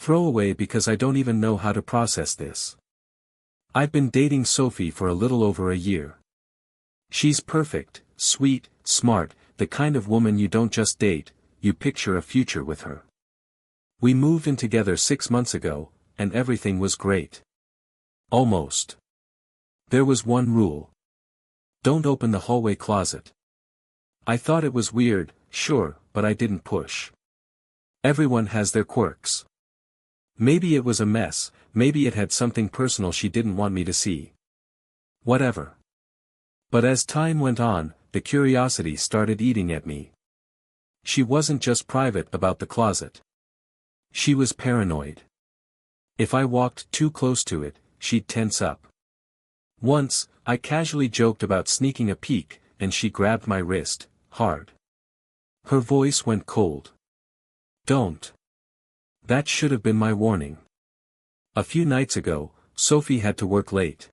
throwaway because I don't even know how to process this. I've been dating Sophie for a little over a year. She's perfect, sweet, smart, the kind of woman you don't just date, you picture a future with her. We moved in together 6 months ago, and everything was great. Almost. There was one rule. Don't open the hallway closet. I thought it was weird, sure, but I didn't push. Everyone has their quirks. Maybe it was a mess, maybe it had something personal she didn't want me to see. Whatever. But as time went on, the curiosity started eating at me. She wasn't just private about the closet. She was paranoid. If I walked too close to it, she'd tense up. Once, I casually joked about sneaking a peek, and she grabbed my wrist, hard. Her voice went cold. Don't. That should have been my warning. A few nights ago, Sophie had to work late.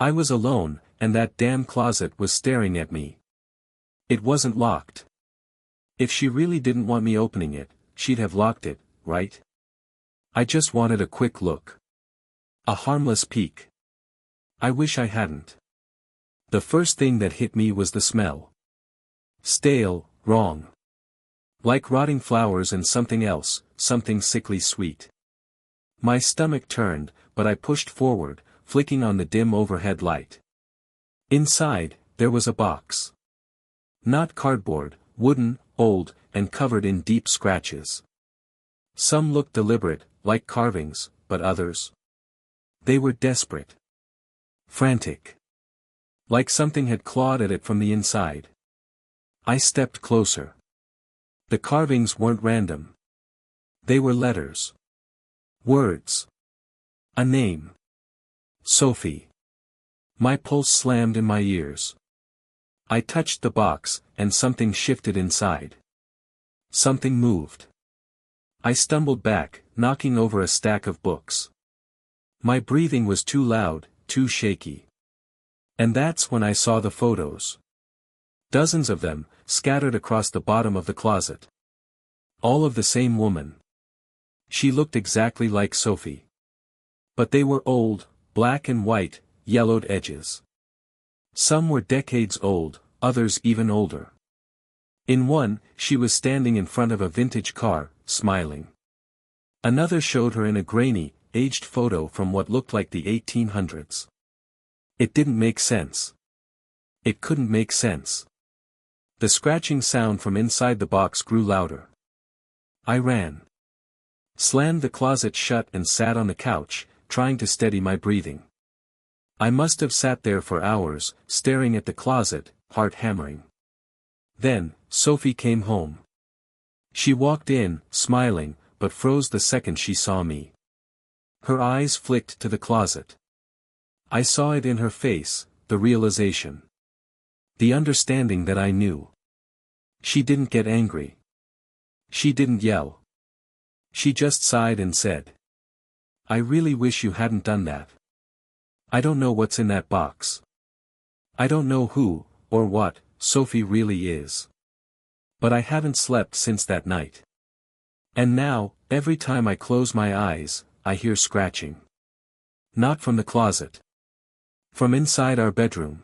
I was alone, and that damn closet was staring at me. It wasn't locked. If she really didn't want me opening it, she'd have locked it, right? I just wanted a quick look. A harmless peek. I wish I hadn't. The first thing that hit me was the smell. Stale, wrong. Like rotting flowers and something else, something sickly sweet. My stomach turned, but I pushed forward, flicking on the dim overhead light. Inside, there was a box. Not cardboard, wooden, old, and covered in deep scratches. Some looked deliberate, like carvings, but others. They were desperate. Frantic. Like something had clawed at it from the inside. I stepped closer. The carvings weren't random. They were letters. Words. A name. Sophie. My pulse slammed in my ears. I touched the box, and something shifted inside. Something moved. I stumbled back, knocking over a stack of books. My breathing was too loud, too shaky. And that's when I saw the photos. Dozens of them, scattered across the bottom of the closet. All of the same woman. She looked exactly like Sophie. But they were old, black and white, yellowed edges. Some were decades old, others even older. In one, she was standing in front of a vintage car, smiling. Another showed her in a grainy, aged photo from what looked like the 1800s. It didn't make sense. It couldn't make sense. The scratching sound from inside the box grew louder. I ran. Slammed the closet shut and sat on the couch, trying to steady my breathing. I must have sat there for hours, staring at the closet, heart hammering. Then, Sophie came home. She walked in, smiling, but froze the second she saw me. Her eyes flicked to the closet. I saw it in her face, the realization. The understanding that I knew. She didn't get angry. She didn't yell. She just sighed and said, "I really wish you hadn't done that. I don't know what's in that box. I don't know who, or what, Sophie really is. But I haven't slept since that night. And now, every time I close my eyes, I hear scratching. Not from the closet. From inside our bedroom.